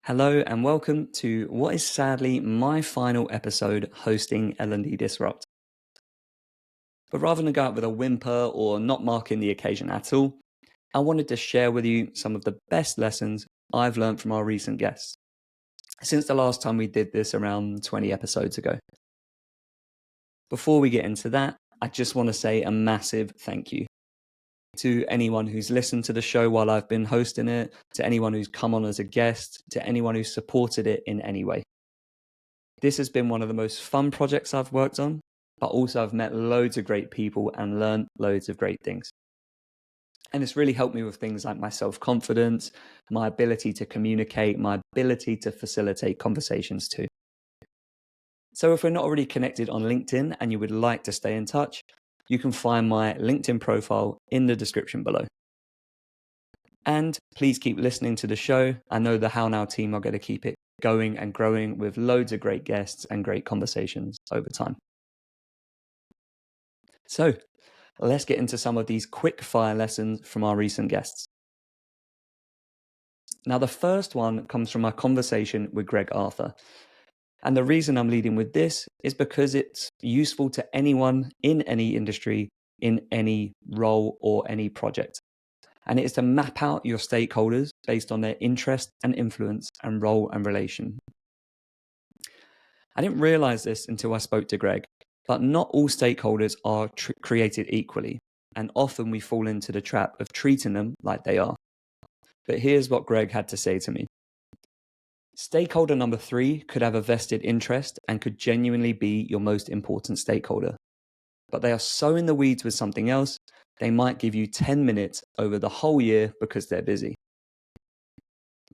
Hello and welcome to what is sadly my final episode hosting L&D Disrupt. But rather than go out with a whimper or not marking the occasion at all, I wanted to share with you some of the best lessons I've learned from our recent guests since the last time we did this around 20 episodes ago. Before we get into that, I just want to say a massive thank you to anyone who's listened to the show while I've been hosting it, to anyone who's come on as a guest, to anyone who's supported it in any way. This has been one of the most fun projects I've worked on, but also I've met loads of great people and learned loads of great things. And it's really helped me with things like my self-confidence, my ability to communicate, my ability to facilitate conversations too. So if we're not already connected on LinkedIn and you would like to stay in touch, you can find my LinkedIn profile in the description below. And please keep listening to the show. I know the How Now team are going to keep it going and growing with loads of great guests and great conversations over time. So let's get into some of these quick fire lessons from our recent guests. Now, the first one comes from my conversation with Greg Arthur. And the reason I'm leading with this is because it's useful to anyone in any industry, in any role or any project. And it is to map out your stakeholders based on their interest and influence and role and relation. I didn't realize this until I spoke to Greg, but not all stakeholders are created equally. And often we fall into the trap of treating them like they are. But here's what Greg had to say to me. Stakeholder number 3 could have a vested interest and could genuinely be your most important stakeholder. But they are so in the weeds with something else, they might give you 10 minutes over the whole year because they're busy.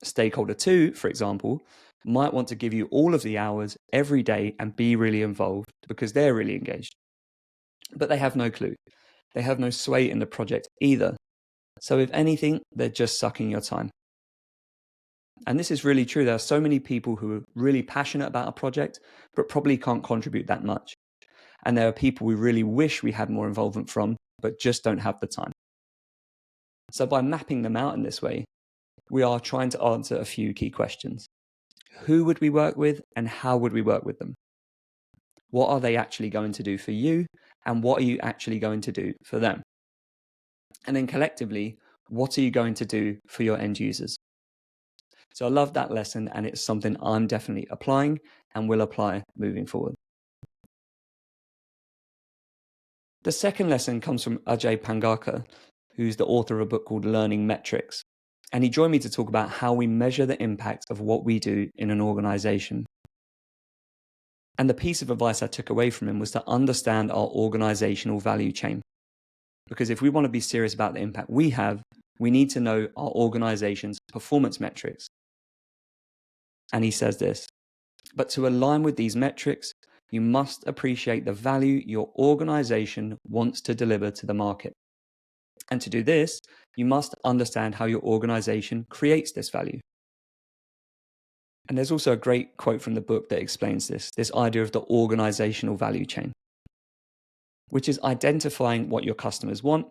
Stakeholder 2, for example, might want to give you all of the hours every day and be really involved because they're really engaged. But they have no clue. They have no sway in the project either. So if anything, they're just sucking your time. And this is really true. There are so many people who are really passionate about a project, but probably can't contribute that much. And there are people we really wish we had more involvement from, but just don't have the time. So by mapping them out in this way, we are trying to answer a few key questions. Who would we work with and how would we work with them? What are they actually going to do for you? And what are you actually going to do for them? And then collectively, what are you going to do for your end users? So I love that lesson, and it's something I'm definitely applying and will apply moving forward. The second lesson comes from Ajay Pangarkar, who's the author of a book called Learning Metrics. And he joined me to talk about how we measure the impact of what we do in an organization. And the piece of advice I took away from him was to understand our organizational value chain. Because if we want to be serious about the impact we have, we need to know our organization's performance metrics. And he says this, but to align with these metrics, you must appreciate the value your organization wants to deliver to the market. And to do this, you must understand how your organization creates this value. And there's also a great quote from the book that explains this idea of the organizational value chain, which is identifying what your customers want,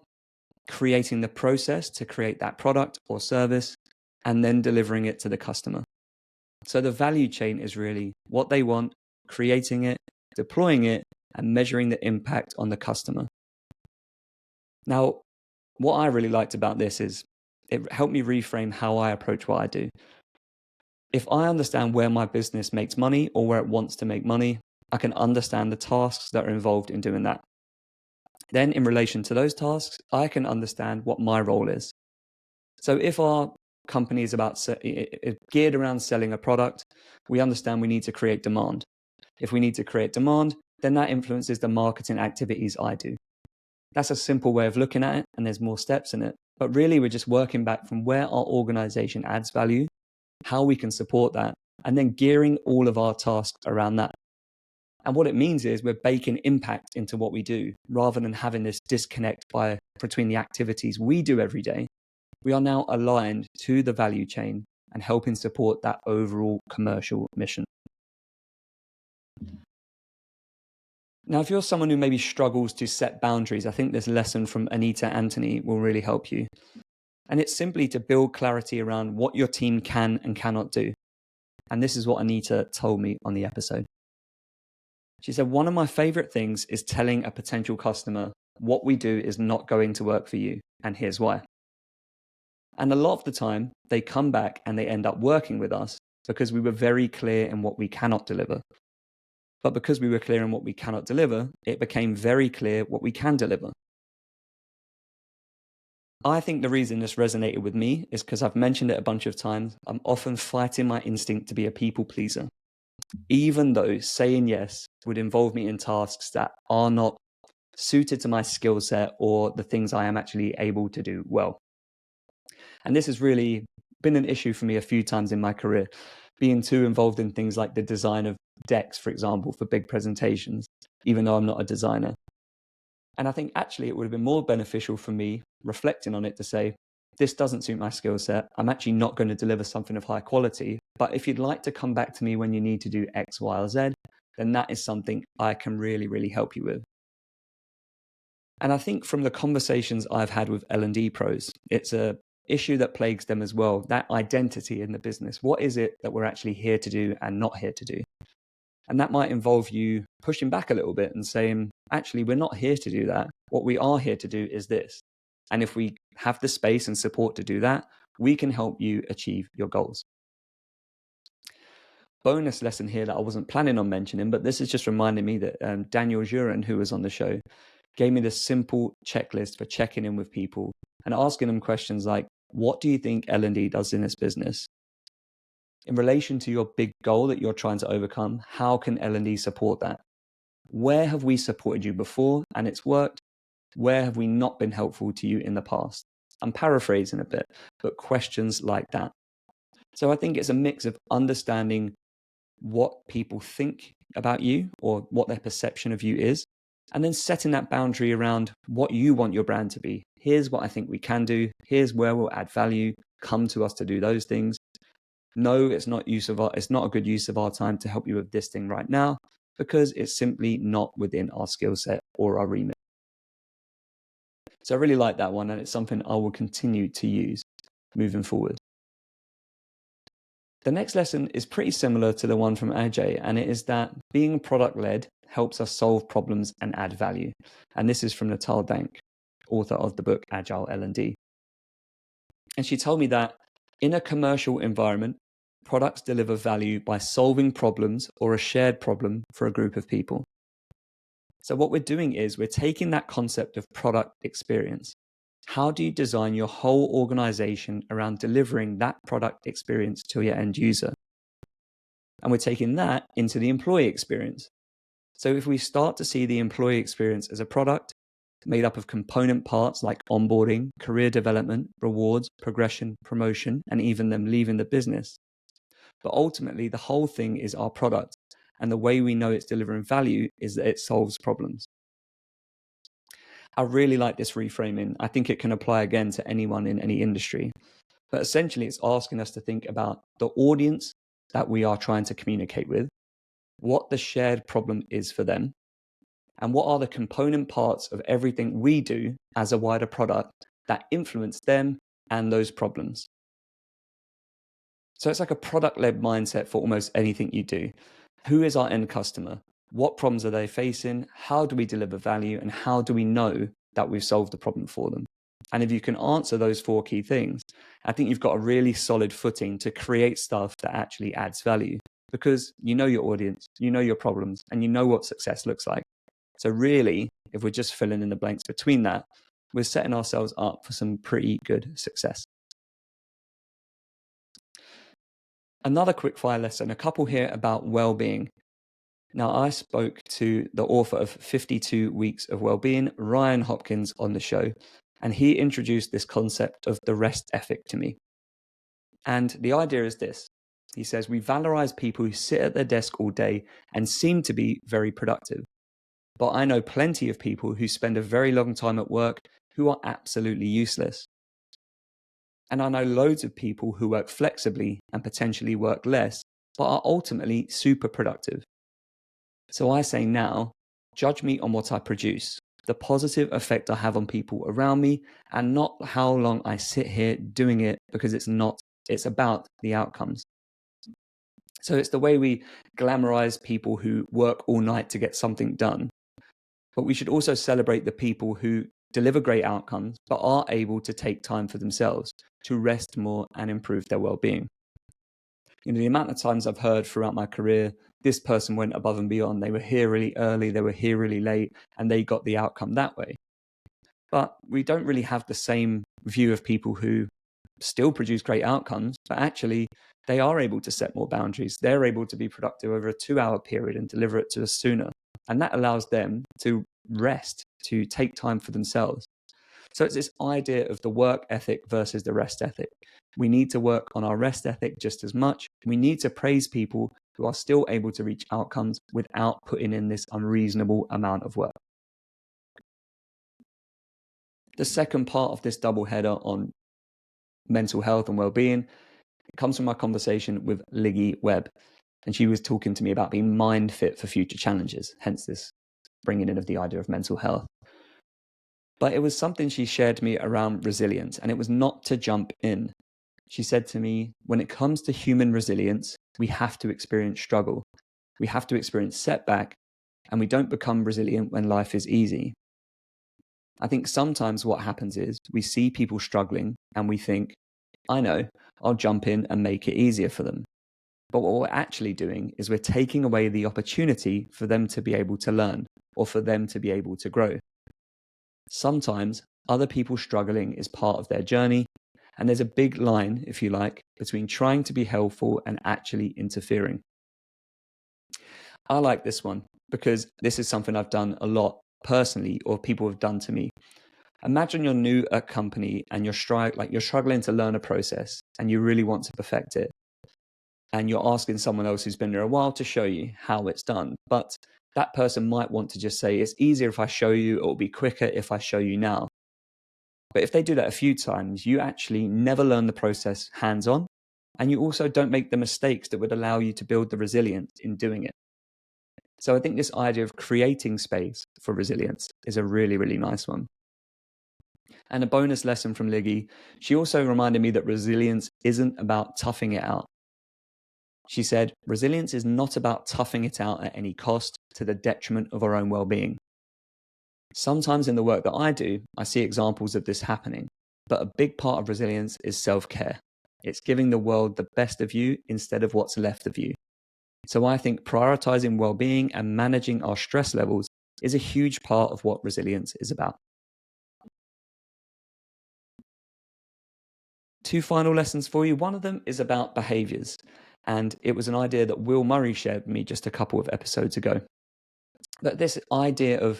creating the process to create that product or service, and then delivering it to the customer. So the value chain is really what they want, creating it, deploying it, and measuring the impact on the customer. Now, what I really liked about this is it helped me reframe how I approach what I do. If I understand where my business makes money or where it wants to make money, I can understand the tasks that are involved in doing that. Then in relation to those tasks, I can understand what my role is. So if our company is geared around selling a product, we understand we need to create demand. If we need to create demand, then that influences the marketing activities I do. That's a simple way of looking at it, and there's more steps in it. But really, we're just working back from where our organization adds value, how we can support that, and then gearing all of our tasks around that. And what it means is we're baking impact into what we do, rather than having this disconnect between the activities we do every day. We are now aligned to the value chain and helping support that overall commercial mission. Now, if you're someone who maybe struggles to set boundaries, I think this lesson from Anita Anthony will really help you. And it's simply to build clarity around what your team can and cannot do. And this is what Anita told me on the episode. She said, one of my favorite things is telling a potential customer what we do is not going to work for you, and here's why. And a lot of the time, they come back and they end up working with us because we were very clear in what we cannot deliver. But because we were clear in what we cannot deliver, it became very clear what we can deliver. I think the reason this resonated with me is because I've mentioned it a bunch of times. I'm often fighting my instinct to be a people pleaser, even though saying yes would involve me in tasks that are not suited to my skill set or the things I am actually able to do well. And this has really been an issue for me a few times in my career, being too involved in things like the design of decks, for example, for big presentations, even though I'm not a designer. And I think actually it would have been more beneficial for me reflecting on it to say, this doesn't suit my skill set. I'm actually not going to deliver something of high quality. But if you'd like to come back to me when you need to do X, Y, or Z, then that is something I can really, really help you with. And I think from the conversations I've had with L&D pros, it's a issue that plagues them as well, that identity in the business. What is it that we're actually here to do and not here to do? And that might involve you pushing back a little bit and saying, actually, we're not here to do that. What we are here to do is this. And if we have the space and support to do that, we can help you achieve your goals. Bonus lesson here that I wasn't planning on mentioning, but this is just reminding me that Daniel Jurin, who was on the show, gave me this simple checklist for checking in with people and asking them questions like, what do you think L&D does in this business? In relation to your big goal that you're trying to overcome, how can L&D support that? Where have we supported you before and it's worked? Where have we not been helpful to you in the past? I'm paraphrasing a bit, but questions like that. So I think it's a mix of understanding what people think about you or what their perception of you is, and then setting that boundary around what you want your brand to be. Here's what I think we can do. Here's where we'll add value. Come to us to do those things. No, it's not a good use of our time to help you with this thing right now because it's simply not within our skill set or our remit. So I really like that one, and it's something I will continue to use moving forward. The next lesson is pretty similar to the one from Ajay, and it is that being product-led helps us solve problems and add value. And this is from Natal Dank, author of the book Agile L&D. And she told me that in a commercial environment, products deliver value by solving problems or a shared problem for a group of people. So what we're doing is we're taking that concept of product experience. How do you design your whole organization around delivering that product experience to your end user? And we're taking that into the employee experience. So if we start to see the employee experience as a product made up of component parts like onboarding, career development, rewards, progression, promotion, and even them leaving the business. But ultimately, the whole thing is our product. And the way we know it's delivering value is that it solves problems. I really like this reframing. I think it can apply again to anyone in any industry. But essentially, it's asking us to think about the audience that we are trying to communicate with, what the shared problem is for them, and what are the component parts of everything we do as a wider product that influence them and those problems. So it's like a product-led mindset for almost anything you do. Who is our end customer? What problems are they facing? How do we deliver value? And how do we know that we've solved the problem for them? And if you can answer those four key things, I think you've got a really solid footing to create stuff that actually adds value, because you know your audience, you know your problems, and you know what success looks like. So really, if we're just filling in the blanks between that, we're setting ourselves up for some pretty good success. Another quickfire lesson, a couple here about well-being. Now, I spoke to the author of 52 Weeks of Wellbeing, Ryan Hopkins, on the show, and he introduced this concept of the rest ethic to me. And the idea is this. He says, we valorize people who sit at their desk all day and seem to be very productive. But I know plenty of people who spend a very long time at work who are absolutely useless. And I know loads of people who work flexibly and potentially work less, but are ultimately super productive. So I say now, judge me on what I produce, the positive effect I have on people around me, and not how long I sit here doing it, because it's about the outcomes. So it's the way we glamorize people who work all night to get something done. But we should also celebrate the people who deliver great outcomes, but are able to take time for themselves to rest more and improve their well-being. The amount of times I've heard throughout my career, this person went above and beyond. They were here really early, they were here really late, and they got the outcome that way. But we don't really have the same view of people who still produce great outcomes, but actually they are able to set more boundaries. They're able to be productive over a 2-hour period and deliver it to us sooner. And that allows them to rest, to take time for themselves. So it's this idea of the work ethic versus the rest ethic. We need to work on our rest ethic just as much. We need to praise people who are still able to reach outcomes without putting in this unreasonable amount of work. The second part of this double header on mental health and well-being comes from my conversation with Liggy Webb. And she was talking to me about being mind fit for future challenges, hence this bringing in of the idea of mental health. But it was something she shared to me around resilience, and it was not to jump in. She said to me, when it comes to human resilience, we have to experience struggle. We have to experience setback, and we don't become resilient when life is easy. I think sometimes what happens is we see people struggling and we think, I know, I'll jump in and make it easier for them. But what we're actually doing is we're taking away the opportunity for them to be able to learn or for them to be able to grow. Sometimes other people struggling is part of their journey, and there's a big line, if you like, between trying to be helpful and actually interfering. I like this one because this is something I've done a lot personally, or people have done to me. Imagine you're new at a company and you're struggling to learn a process and you really want to perfect it. And you're asking someone else who's been there a while to show you how it's done. But that person might want to just say, it's easier if I show you, it'll be quicker if I show you now. But if they do that a few times, you actually never learn the process hands-on, and you also don't make the mistakes that would allow you to build the resilience in doing it. So I think this idea of creating space for resilience is a really, really nice one. And a bonus lesson from Liggy, she also reminded me that resilience isn't about toughing it out. She said, resilience is not about toughing it out at any cost to the detriment of our own well-being. Sometimes in the work that I do, I see examples of this happening, but a big part of resilience is self-care. It's giving the world the best of you instead of what's left of you. So I think prioritizing well-being and managing our stress levels is a huge part of what resilience is about. 2 final lessons for you. One of them is about behaviors, and it was an idea that Will Murray shared with me just a couple of episodes ago. But this idea of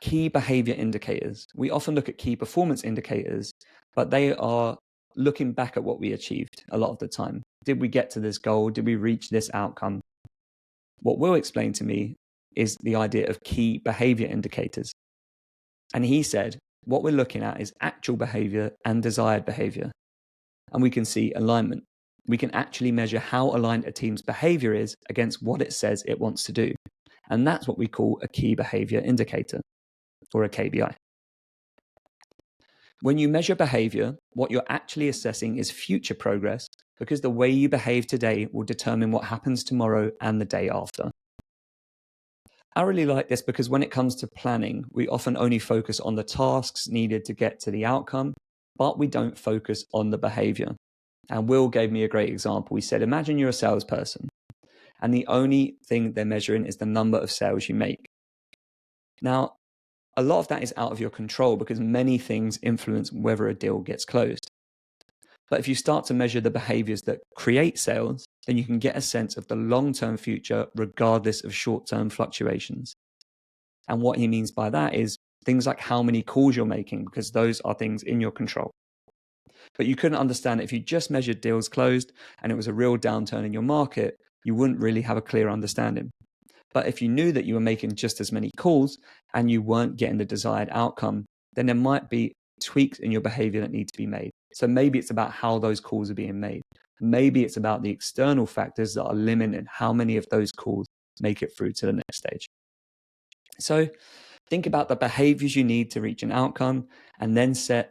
key behavior indicators, we often look at key performance indicators, but they are looking back at what we achieved a lot of the time. Did we get to this goal? Did we reach this outcome? What Will explained to me is the idea of key behavior indicators. And he said, what we're looking at is actual behavior and desired behavior. And we can see alignment. We can actually measure how aligned a team's behavior is against what it says it wants to do. And that's what we call a key behavior indicator, or a KBI. When you measure behavior, what you're actually assessing is future progress, because the way you behave today will determine what happens tomorrow and the day after. I really like this because when it comes to planning, we often only focus on the tasks needed to get to the outcome, but we don't focus on the behavior. And Will gave me a great example. He said, imagine you're a salesperson, and the only thing they're measuring is the number of sales you make. Now, a lot of that is out of your control because many things influence whether a deal gets closed. But if you start to measure the behaviors that create sales, then you can get a sense of the long-term future regardless of short-term fluctuations. And what he means by that is things like how many calls you're making, because those are things in your control. But you couldn't understand it if you just measured deals closed and it was a real downturn in your market, you wouldn't really have a clear understanding. But if you knew that you were making just as many calls and you weren't getting the desired outcome, then there might be tweaks in your behavior that need to be made. So maybe it's about how those calls are being made. Maybe it's about the external factors that are limiting how many of those calls make it through to the next stage. So think about the behaviors you need to reach an outcome and then set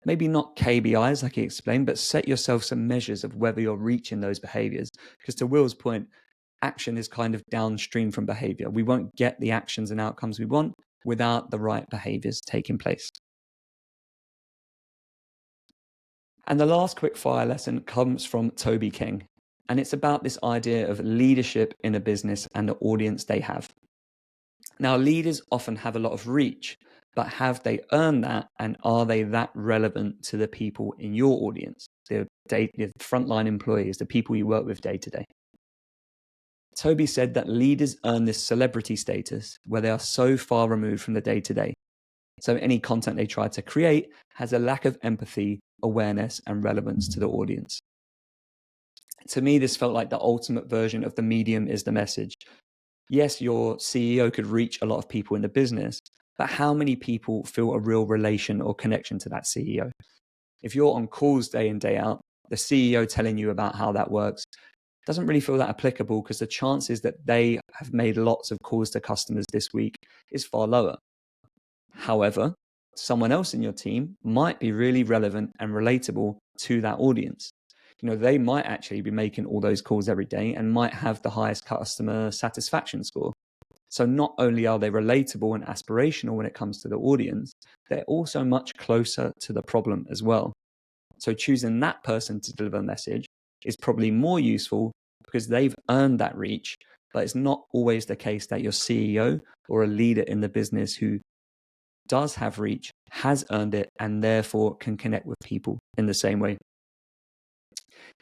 Maybe not KBIs like he explained, but set yourself some measures of whether you're reaching those behaviors. Because to Will's point, action is kind of downstream from behavior. We won't get the actions and outcomes we want without the right behaviors taking place. And the last quick fire lesson comes from Toby King. And it's about this idea of leadership in a business and the audience they have. Now, leaders often have a lot of reach, but have they earned that? And are they that relevant to the people in your audience, the frontline employees, the people you work with day to day? Toby said that leaders earn this celebrity status where they are so far removed from the day to day. So any content they try to create has a lack of empathy, awareness, and relevance to the audience. To me, this felt like the ultimate version of the medium is the message. Yes, your CEO could reach a lot of people in the business, but how many people feel a real relation or connection to that CEO? If you're on calls day in, day out, the CEO telling you about how that works doesn't really feel that applicable because the chances that they have made lots of calls to customers this week is far lower. However, someone else in your team might be really relevant and relatable to that audience. They might actually be making all those calls every day and might have the highest customer satisfaction score. So not only are they relatable and aspirational when it comes to the audience, they're also much closer to the problem as well. So choosing that person to deliver a message is probably more useful because they've earned that reach, but it's not always the case that your CEO or a leader in the business who does have reach has earned it and therefore can connect with people in the same way.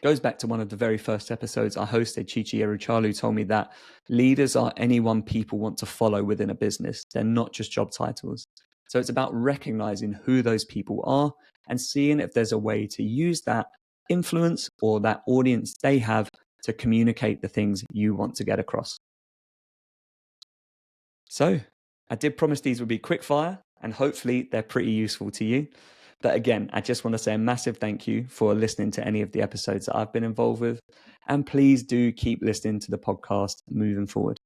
Goes back to one of the very first episodes I hosted. Chichi Eruchalu told me that leaders are anyone people want to follow within a business. They're not just job titles. So it's about recognizing who those people are and seeing if there's a way to use that influence or that audience they have to communicate the things you want to get across. So I did promise these would be quick fire and hopefully they're pretty useful to you. But again, I just want to say a massive thank you for listening to any of the episodes that I've been involved with. And please do keep listening to the podcast moving forward.